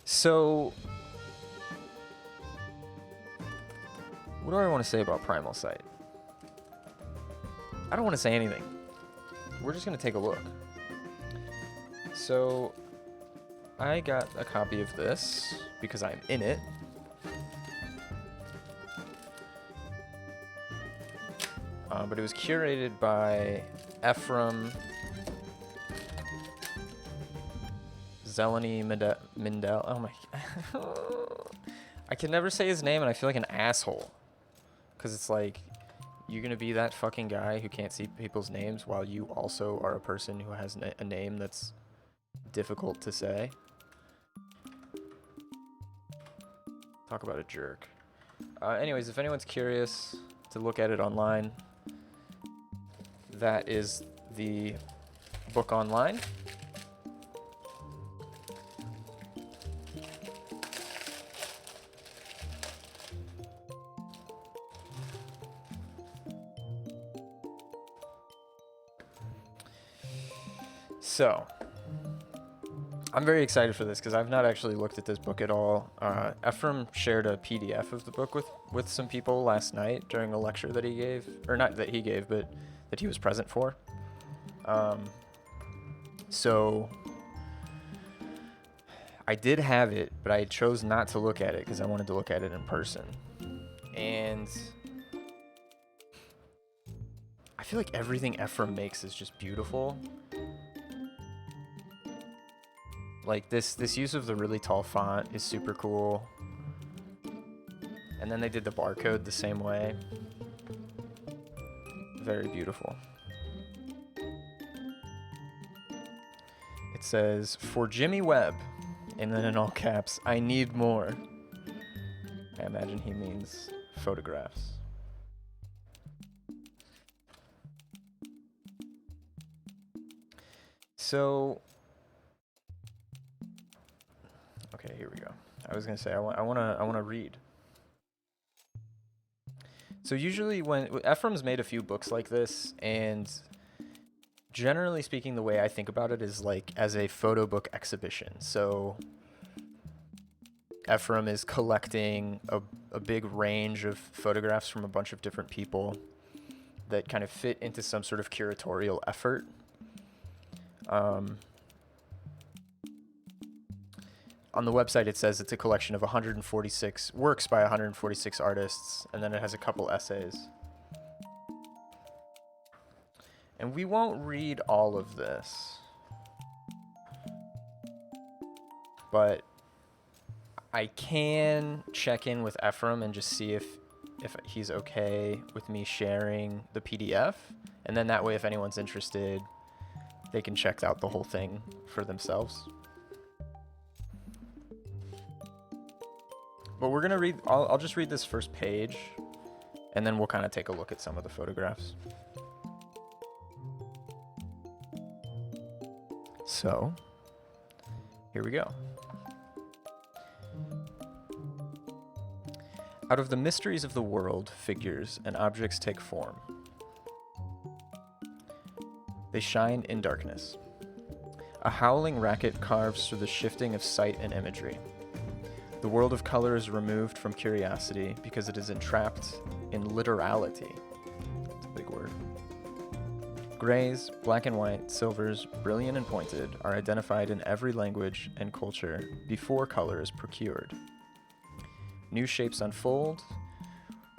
So, what do I want to say about Primal Sight? I don't want to say anything. We're just going to take a look. So, I got a copy of this because I'm in it. But it was curated by Ephraim Zelony-Mindell. Oh my. I can never say his name and I feel like an asshole. Because it's like, you're going to be that fucking guy who can't see people's names while you also are a person who has a name that's difficult to say. Talk about a jerk. Anyways, if anyone's curious to look at it online, that is the book online. So, I'm very excited for this because I've not actually looked at this book at all. Ephraim shared a PDF of the book with some people last night during a lecture that he gave, or not that he gave, but that he was present for. So I did have it, but I chose not to look at it because I wanted to look at it in person. And I feel like everything Ephraim makes is just beautiful. Like this use of the really tall font is super cool. And then they did the barcode the same way. Very beautiful. It says, "For Jimmy Webb," and then in all caps, "I need more." I imagine he means photographs. So, okay, here we go. I was gonna say I wanna read. So usually when Ephraim's made a few books like this, and generally speaking, the way I think about it is like as a photo book exhibition. So Ephraim is collecting a big range of photographs from a bunch of different people that kind of fit into some sort of curatorial effort. On the website, it says it's a collection of 146 works by 146 artists, and then it has a couple essays. And we won't read all of this, but I can check in with Ephraim and just see if he's okay with me sharing the PDF, and then that way, if anyone's interested, they can check out the whole thing for themselves. But we're gonna read, I'll just read this first page, and then we'll kind of take a look at some of the photographs. So, here we go. Out of the mysteries of the world, figures and objects take form. They shine in darkness. A howling racket carves through the shifting of sight and imagery. The world of color is removed from curiosity because it is entrapped in literality. That's a big word. Grays, black and white, silvers, brilliant and pointed, are identified in every language and culture before color is procured. New shapes unfold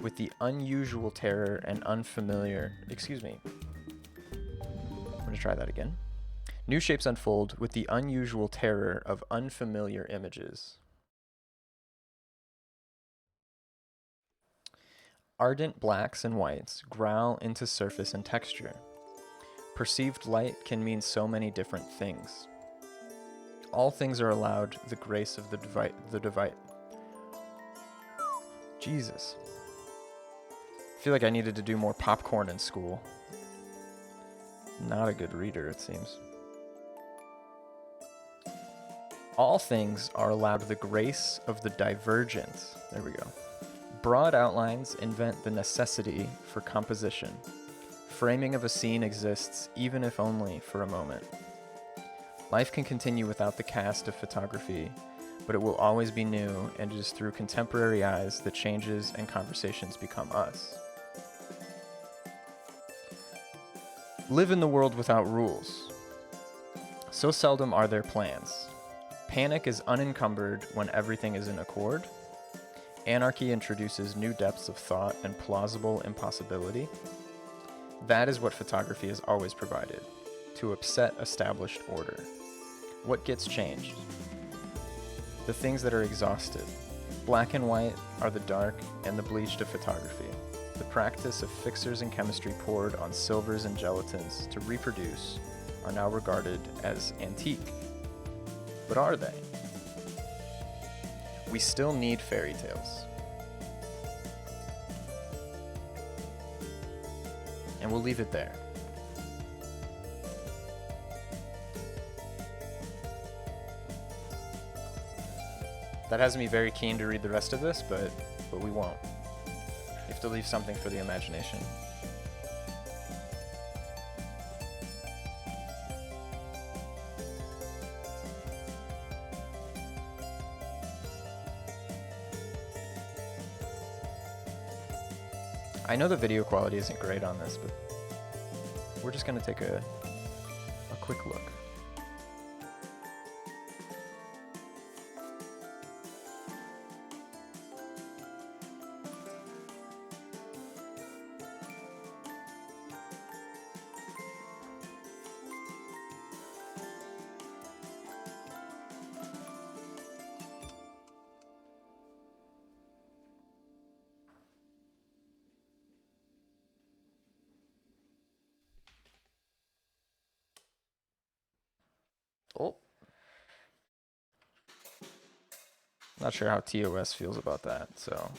with the unusual terror and unfamiliar... Excuse me. I'm going to try that again. New shapes unfold with the unusual terror of unfamiliar images. Ardent blacks and whites growl into surface and texture. Perceived light can mean so many different things. All things are allowed the grace of the divine. Jesus. I feel like I needed to do more popcorn in school. Not a good reader, it seems. All things are allowed the grace of the divergent. There we go. Broad outlines invent the necessity for composition. Framing of a scene exists, even if only for a moment. Life can continue without the cast of photography, but it will always be new, and it is through contemporary eyes that changes and conversations become us. Live in the world without rules. So seldom are there plans. Panic is unencumbered when everything is in accord. Anarchy introduces new depths of thought and plausible impossibility. That is what photography has always provided, to upset established order. What gets changed? The things that are exhausted. Black and white are the dark and the bleached of photography. The practice of fixers and chemistry poured on silvers and gelatins to reproduce are now regarded as antique. But are they? We still need fairy tales. And we'll leave it there. That has me very keen to read the rest of this, but we won't. You have to leave something for the imagination. I know the video quality isn't great on this, but we're just going to take a quick look. Oh. Not sure how TOS feels about that, so.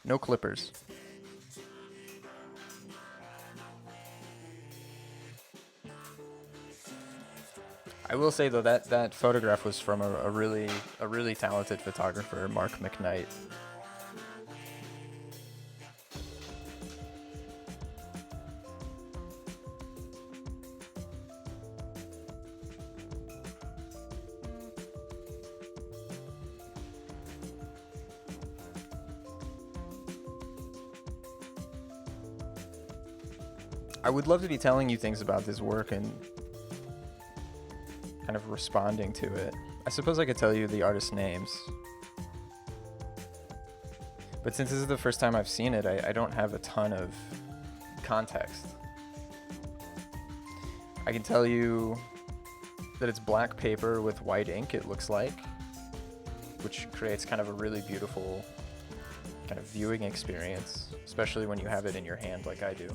No clippers. I will say though that photograph was from a really talented photographer, Mark McKnight. I would love to be telling you things about this work and kind of responding to it. I suppose I could tell you the artist's names. But since this is the first time I've seen it, I don't have a ton of context. I can tell you that it's black paper with white ink, it looks like, which creates kind of a really beautiful kind of viewing experience, especially when you have it in your hand like I do.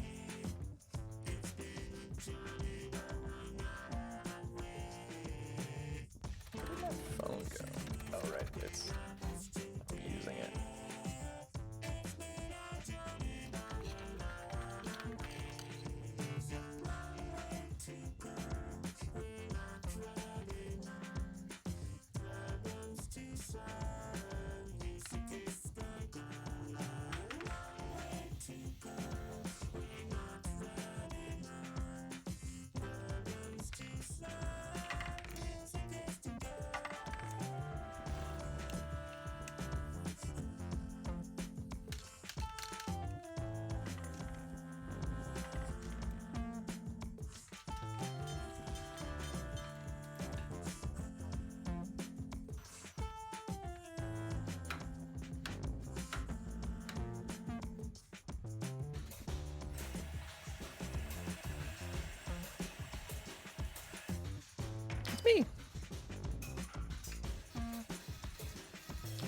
Me.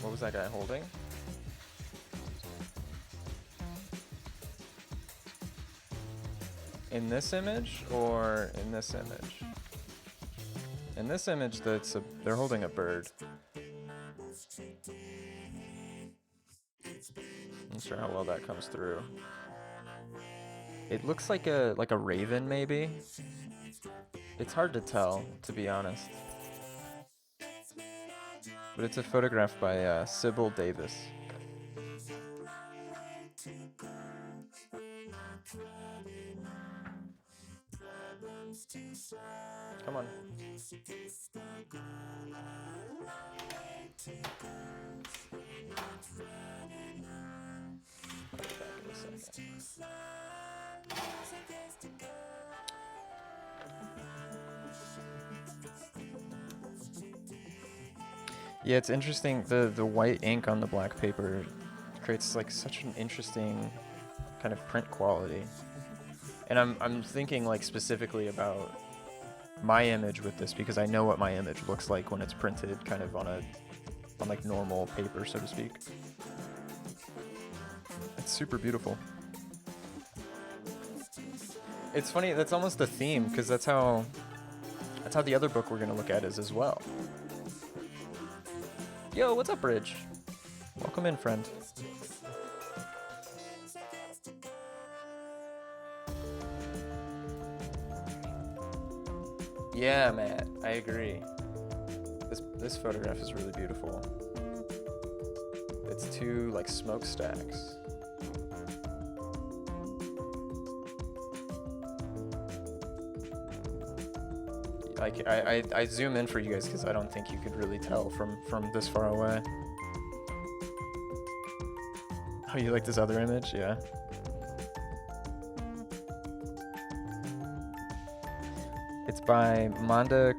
What was that guy holding? In this image or in this image? In this image, they're holding a bird. I'm not sure how well that comes through. It looks like a raven, maybe. It's hard to tell, to be honest. But it's a photograph by Sybil Davis. Come on. I'll be back in a second. Yeah, it's interesting. The white ink on the black paper creates like such an interesting kind of print quality. And I'm thinking like specifically about my image with this because I know what my image looks like when it's printed kind of on like normal paper, so to speak. It's super beautiful. It's funny, that's almost the theme because that's how the other book we're gonna look at is as well. Yo, what's up, Bridge? Welcome in, friend. Yeah, Matt, I agree. This photograph is really beautiful. It's two like smokestacks. Like I zoom in for you guys because I don't think you could really tell from this far away. Oh, you like this other image? Yeah. It's by Manda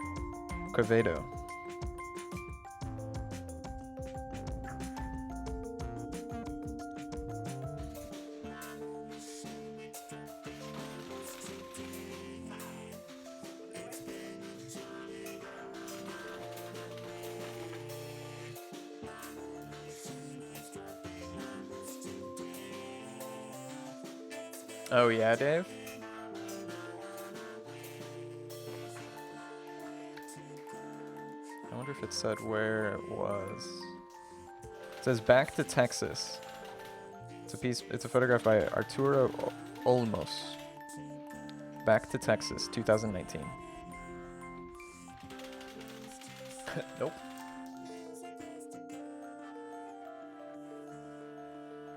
Quevedo. Oh yeah, Dave? I wonder if it said where it was. It says back to Texas. It's a photograph by Arturo Olmos. Back to Texas, 2019. Nope.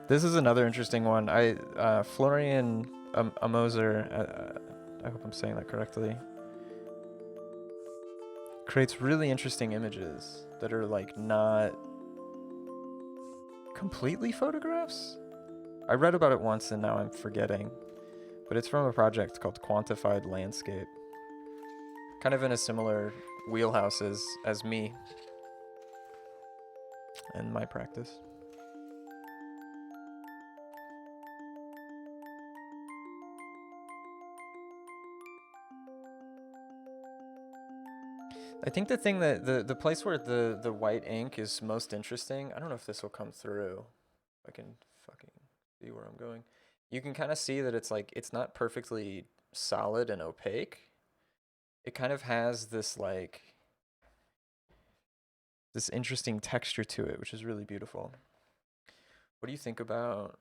This is another interesting one. Florian Amoser, I hope I'm saying that correctly, creates really interesting images that are like not completely photographs. I read about it once and now I'm forgetting, but it's from a project called Quantified Landscape. Kind of in a similar wheelhouse as me and my practice. I think the thing that the place where the white ink is most interesting, I don't know if this will come through. I can fucking see where I'm going. You can kind of see that it's like, it's not perfectly solid and opaque. It kind of has this like, this interesting texture to it, which is really beautiful. What do you think about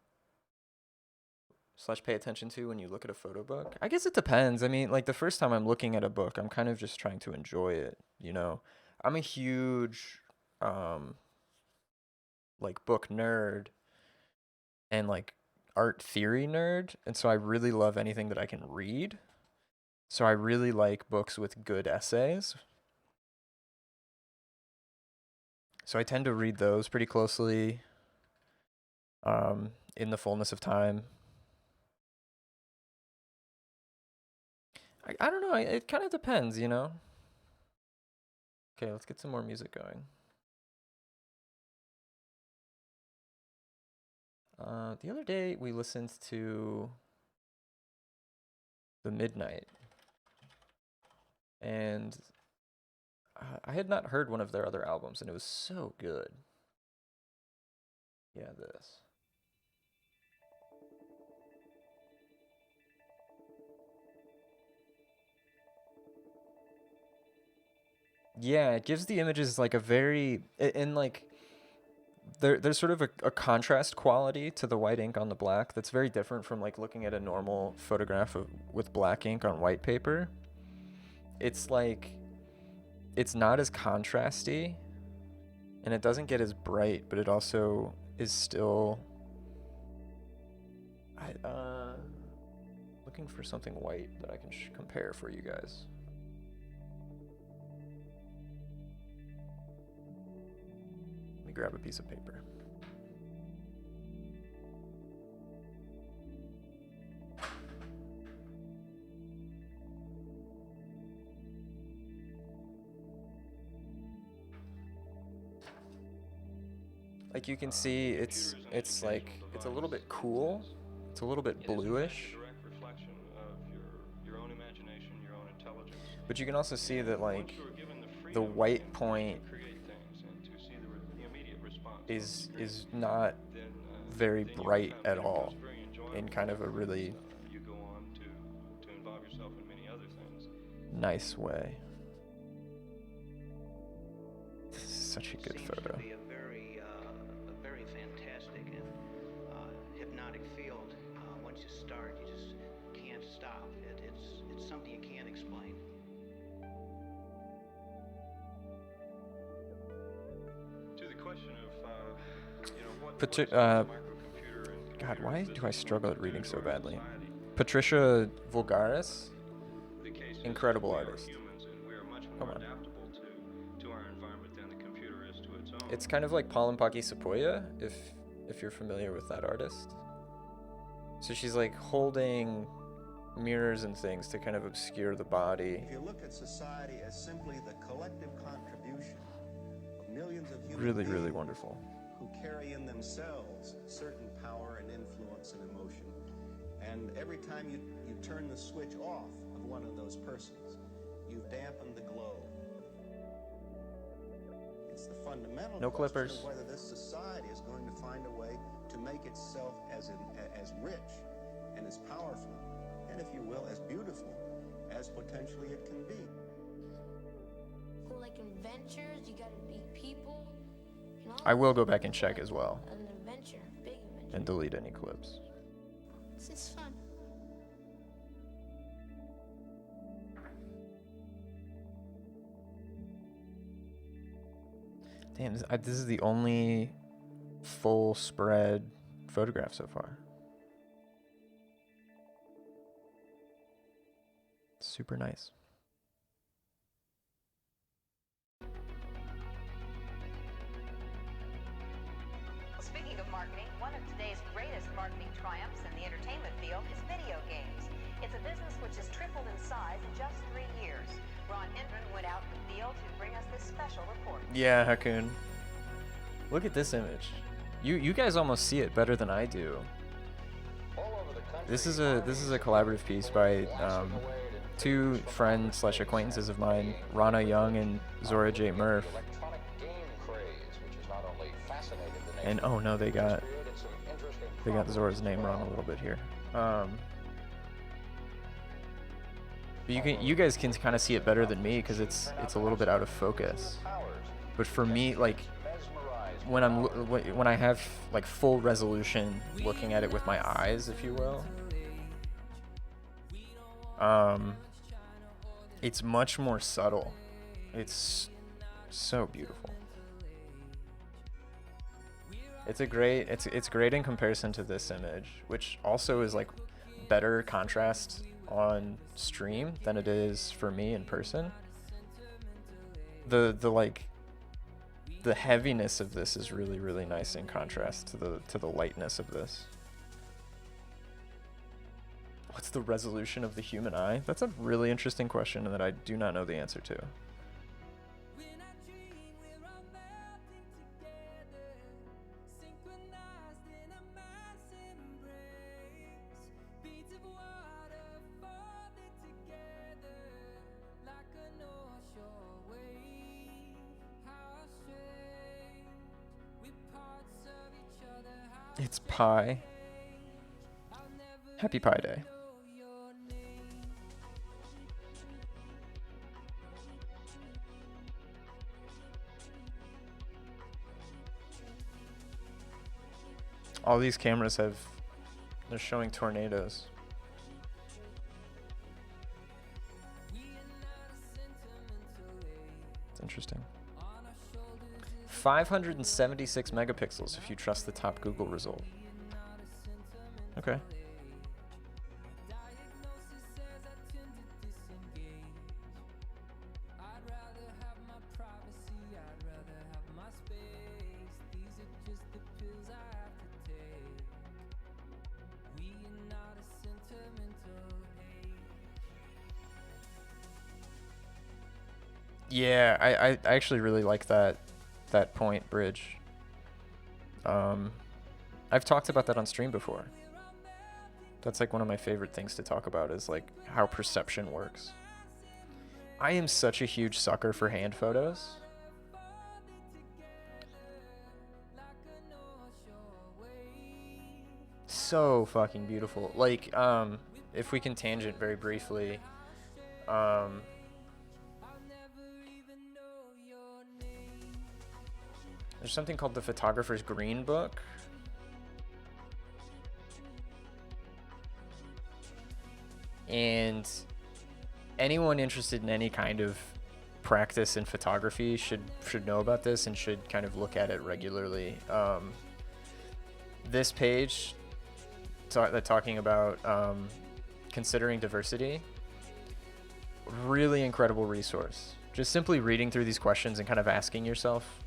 / pay attention to when you look at a photo book? I guess it depends. I mean, like the first time I'm looking at a book, I'm kind of just trying to enjoy it, you know? I'm a huge like book nerd and like art theory nerd, and so I really love anything that I can read. So I really like books with good essays. So I tend to read those pretty closely in the fullness of time. I don't know, it kind of depends, you know? Okay, let's get some more music going. The other day we listened to The Midnight, and I had not heard one of their other albums, and it was so good. Yeah, this. Yeah, it gives the images like a very, and like there's sort of a contrast quality to the white ink on the black that's very different from like looking at a normal photograph with black ink on white paper. It's like, it's not as contrasty and it doesn't get as bright, but it also is still, looking for something white that I can compare for you guys. grab a piece of paper. Like you can see, it's like it's a little bit cool. It's a little bit bluish. But you can also see that like the white point is not very bright at all in kind of a really nice way. This is such a good photo. To be a very fantastic and hypnotic field. Once you start, you just can't stop. It's something you can't explain. To the question of, what God, why do I struggle at reading so badly? Patricia Vulgaris, incredible artist. Come on. It's kind of like Palimpaki Sepoya, if you're familiar with that artist. So she's like holding mirrors and things to kind of obscure the body. If you look at society as simply the collective contribution of millions of human Really, beings really wonderful. who carry in themselves certain power and influence and emotion, and every time you turn the switch off of one of those persons, you've dampened the glow. It's the fundamental No question clippers. of whether this society is going to find a way to make itself as rich and as powerful, and if you will, as beautiful as potentially it can be. Like adventures, you gotta meet people. I will go back and check as well An adventure, big adventure. and delete any clips. This is fun. Damn, this is the only full spread photograph so far. Super nice. Speaking of marketing, one of today's greatest marketing triumphs in the entertainment field is video games. It's a business which has tripled in size in just 3 years. Ron Hendren went out in the field to bring us this special report. Yeah, Hakun. Look at this image. You guys almost see it better than I do. This is a collaborative piece by two friends / acquaintances of mine, Rana Young and Zora J. Murph. And oh no, they got Zora's name wrong a little bit here. But you guys can kind of see it better than me because it's a little bit out of focus. But for me, like when I have like full resolution looking at it with my eyes, if you will, it's much more subtle. It's so beautiful. It's great in comparison to this image, which also is like better contrast on stream than it is for me in person. The heaviness of this is really, really nice in contrast to the lightness of this. What's the resolution of the human eye? That's a really interesting question that I do not know the answer to. It's Pi. Happy Pi Day. All these cameras they're showing tornadoes. It's interesting. 576 megapixels if you trust the top Google result. Okay. Yeah, I actually really like that point, Bridge. I've talked about that on stream before. That's like one of my favorite things to talk about is like how perception works. I am such a huge sucker for hand photos. So fucking beautiful. Like, if we can tangent very briefly, there's something called the Photographer's Green Book. And anyone interested in any kind of practice in photography should know about this and should kind of look at it regularly. This page talking about considering diversity, really incredible resource. Just simply reading through these questions and kind of asking yourself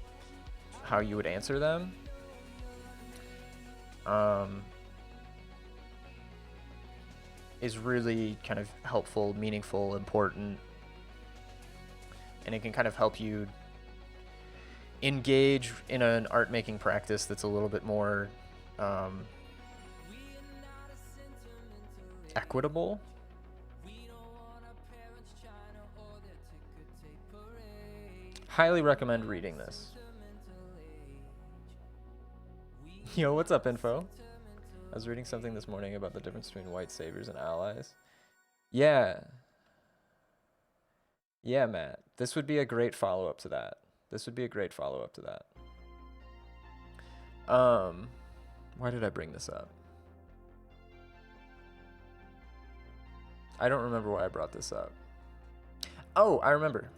how you would answer them. Is really kind of helpful, meaningful, important, and it can kind of help you engage in an art making practice that's a little bit more equitable. Highly recommend reading this. Yo, what's up, Info? I was reading something this morning about the difference between white saviors and allies. Yeah. Yeah, Matt. This would be a great follow-up to that. Why did I bring this up? I don't remember why I brought this up. Oh, I remember.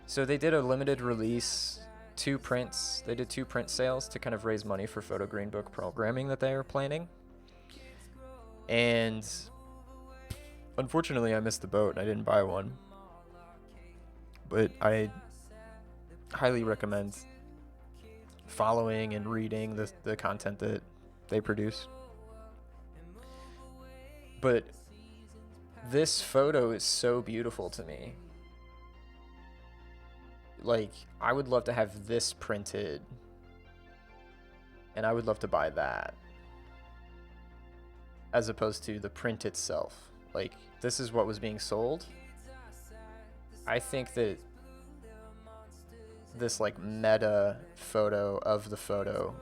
So they did a limited release, 2 prints. They did 2 print sales to kind of raise money for Photo Green Book programming that they were planning. And unfortunately, I missed the boat and I didn't buy one. But I highly recommend following and reading the content that they produce. But this photo is so beautiful to me. Like, I would love to have this printed, and I would love to buy that, as opposed to the print itself. Like, this is what was being sold. I think that this, like, meta photo of the photo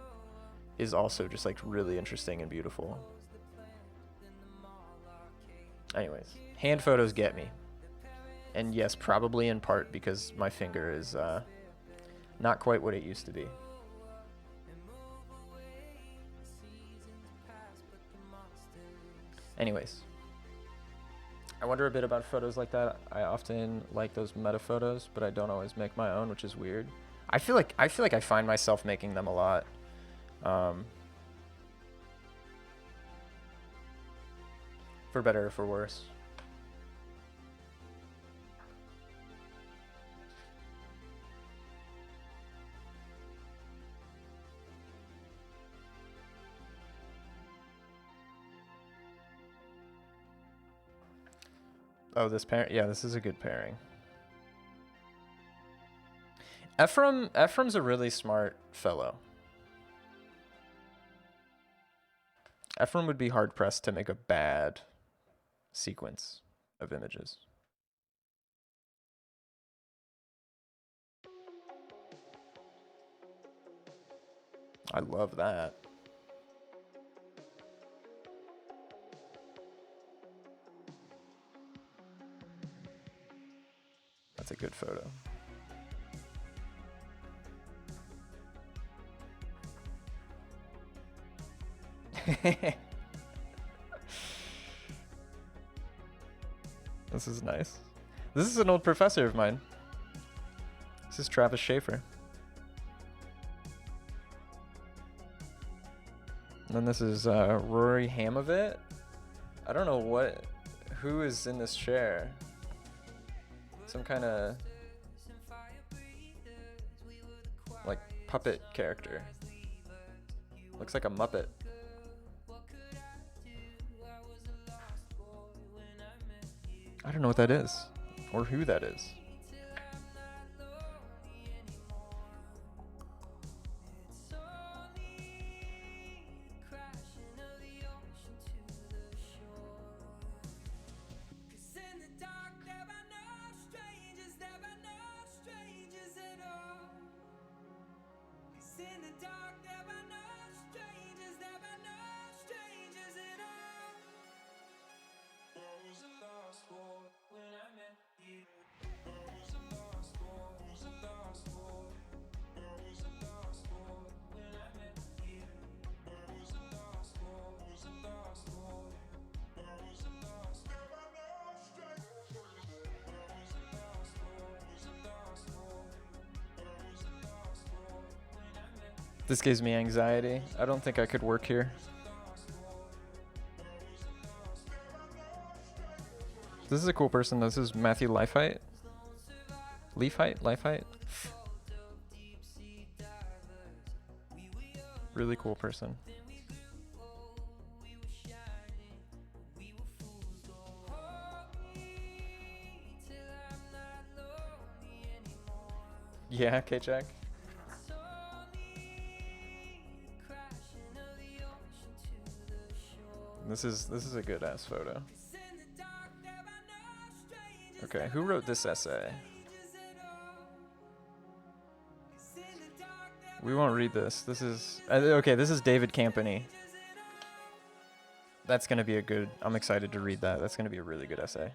is also just, like, really interesting and beautiful. Anyways, hand photos get me. And yes, probably in part because my finger is not quite what it used to be. Anyways, I wonder a bit about photos like that. I often like those meta photos, but I don't always make my own, which is weird. I feel like I find myself making them a lot. For better or for worse. Oh, this pair. Yeah, this is a good pairing. Ephraim's a really smart fellow. Ephraim would be hard pressed to make a bad sequence of images. I love that. That's a good photo. This is nice. This is an old professor of mine. This is Travis Schaefer. And then this is Rory Hamovit. I don't know who is in this chair. Some kind of like puppet character. Looks like a Muppet. I don't know what that is or who that is. This gives me anxiety. I don't think I could work here. This is a cool person. This is Matthew Leifheit. Leifheit? Really cool person. Yeah, K-Check. This is a good ass photo. Okay, who wrote this essay? We won't read this. This is okay. This is David Campany. That's gonna be a good. I'm excited to read that. That's gonna be a really good essay.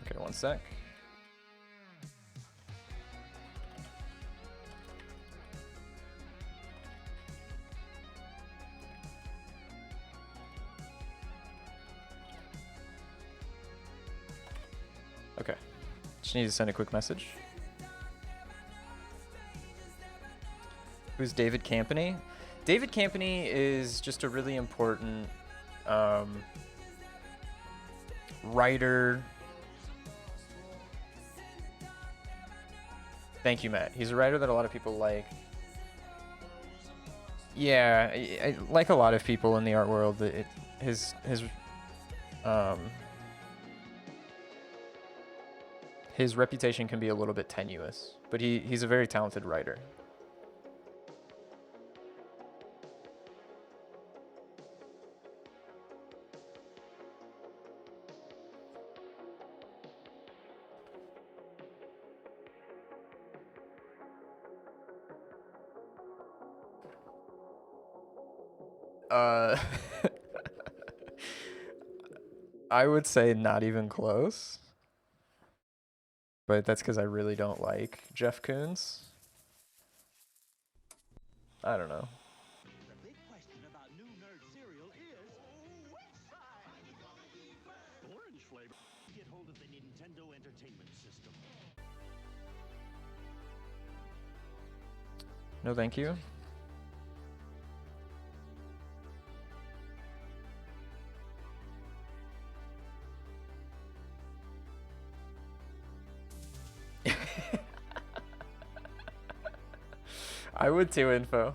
Okay, one sec. Okay, just need to send a quick message. Who's David Campany? David Campany is just a really important writer. Thank you, Matt. He's a writer that a lot of people like. Yeah, I like a lot of people in the art world. His reputation can be a little bit tenuous, but he's a very talented writer. I would say not even close. But that's because I really don't like Jeff Koons. I don't know. The big question about new nerd cereal is which side? Orange flavor. Get hold of the Nintendo Entertainment System. No, thank you. I would too, Info.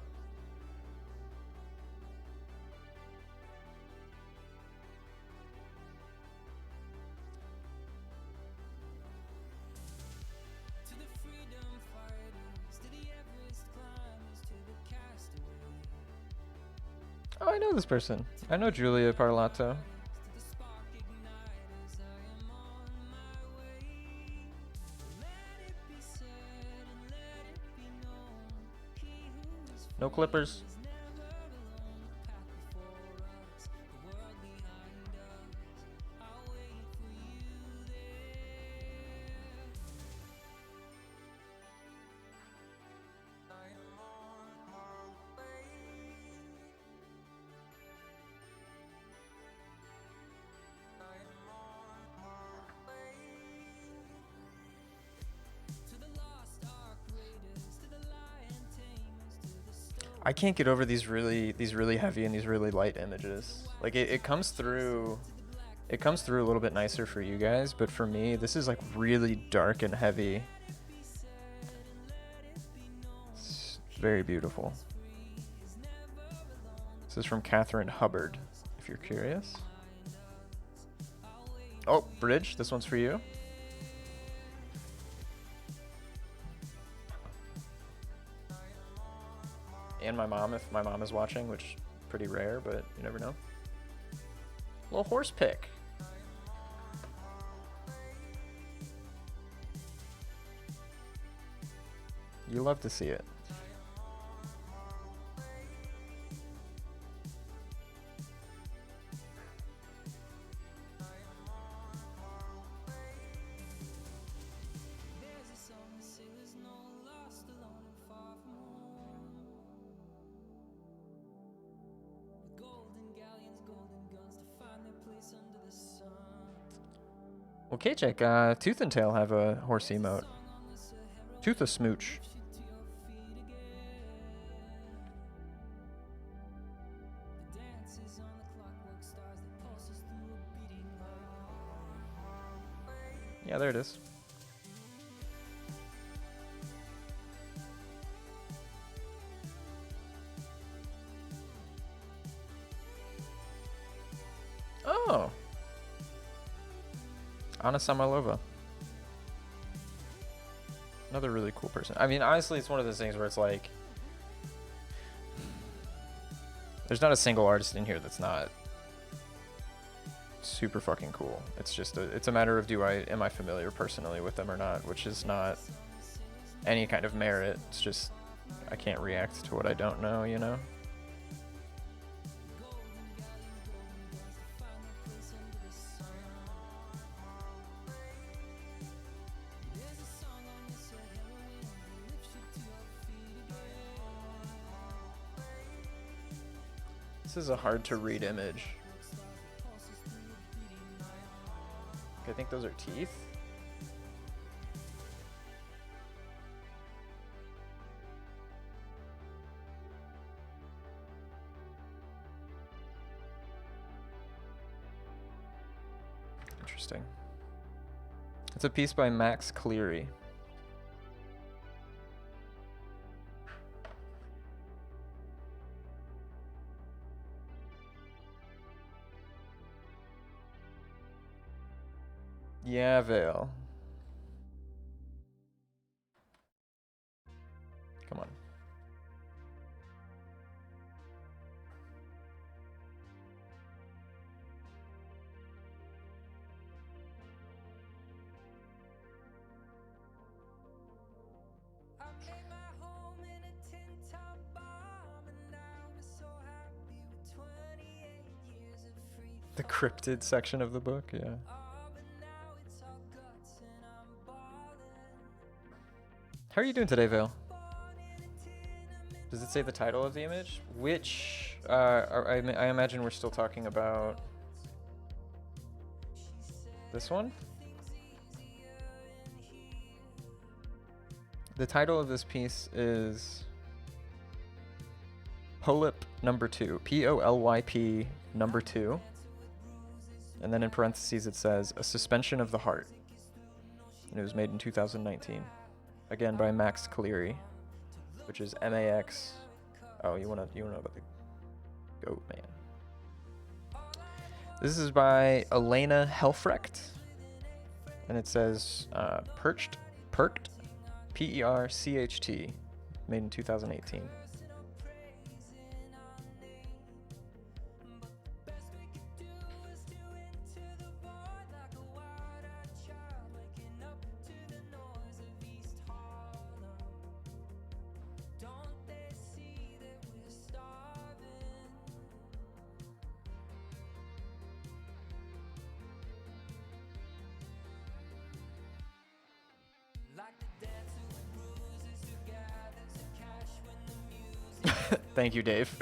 Oh, I know this person. I know Julia Parlato. No Clippers. I can't get over these really heavy and these really light images. Like it comes through It comes through a little bit nicer for you guys, but for me, this is like really dark and heavy. It's very beautiful. This is from Catherine Hubbard, if you're curious. Oh, Bridge, this one's for you. And my mom, if my mom is watching, which is pretty rare, but you never know. Little horse pick. You love to see it. Well, Kachek, Tooth and Tail have a horse emote. Tooth a smooch. Yeah, there it is. Oh. Anna Samalova. Another really cool person. I mean, honestly, it's one of those things where it's like, there's not a single artist in here that's not super fucking cool. It's just it's a matter of am I familiar personally with them or not, which is not any kind of merit. It's just I can't react to what I don't know, you know? This is a hard to read image. I think those are teeth. Interesting. It's a piece by Max Cleary. Yeah, Vale. Come on. The cryptid section of the book, yeah. How are you doing today, Vale? Does it say the title of the image? Which, I imagine we're still talking about this one? The title of this piece is Polyp number 2, P-O-L-Y-P number 2. And then in parentheses it says, A Suspension of the Heart. And it was made in 2019. Again by Max Cleary, which is M-A-X. Oh, you wanna know about the goat man. This is by Elena Helfrecht, and it says perked, P-E-R-C-H-T, made in 2018. Thank you, Dave.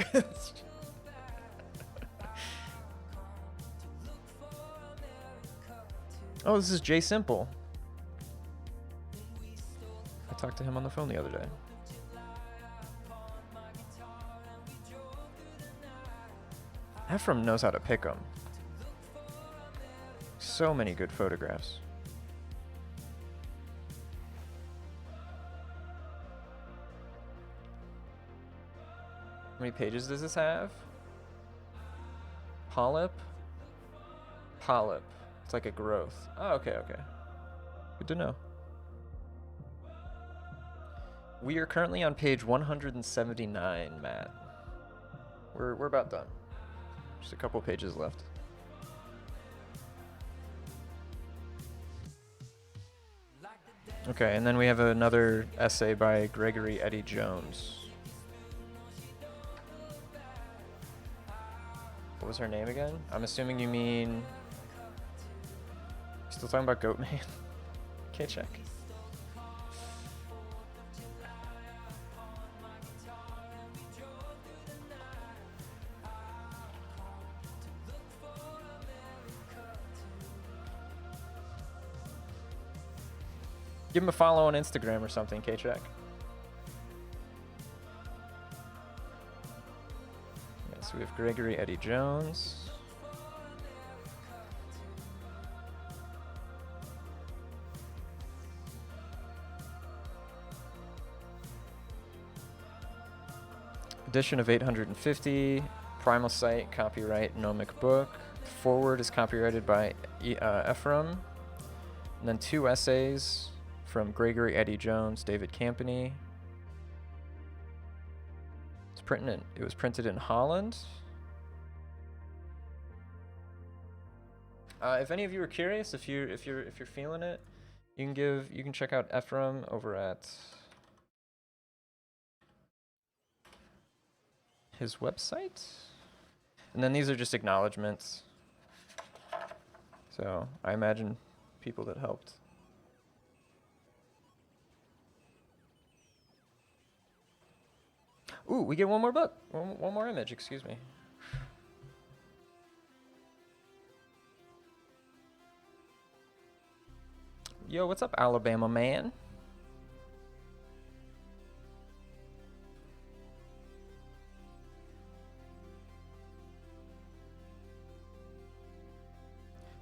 Oh, this is Jay Simple. I talked to him on the phone the other day. Ephraim knows how to pick them. So many good photographs. How many pages does this have? Polyp? Polyp. It's like a growth. Oh, okay, okay. Good to know. We are currently on page 179, Matt. We're about done. Just a couple pages left. Okay, and then we have another essay by Gregory Eddie Jones. What was her name again? I'm assuming you mean... Still talking about Goatman? Can't check. Give him a follow on Instagram or something, K-Check. Yeah, so we have Gregory Eddie Jones. Edition of 850. Primal Sight, copyright Gnomic Book. Forward is copyrighted by Ephraim. And then 2 essays from Gregory Eddie Jones, David Campany. It was printed in Holland. If any of you are curious, if you're feeling it, you can check out Ephraim over at his website. And then these are just acknowledgements. So I imagine people that helped. Ooh, we get one more book. One more image, excuse me. Yo, what's up, Alabama man?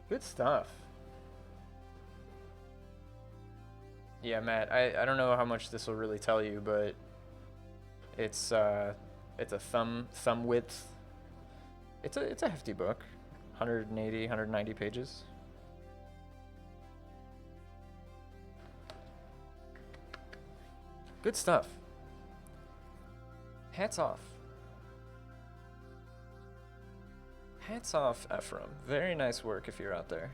Good stuff. Yeah, Matt, I don't know how much this will really tell you, but it's a thumb width. It's a hefty book. 180, 190 pages. Good stuff. Hats off. Hats off, Ephraim. Very nice work if you're out there.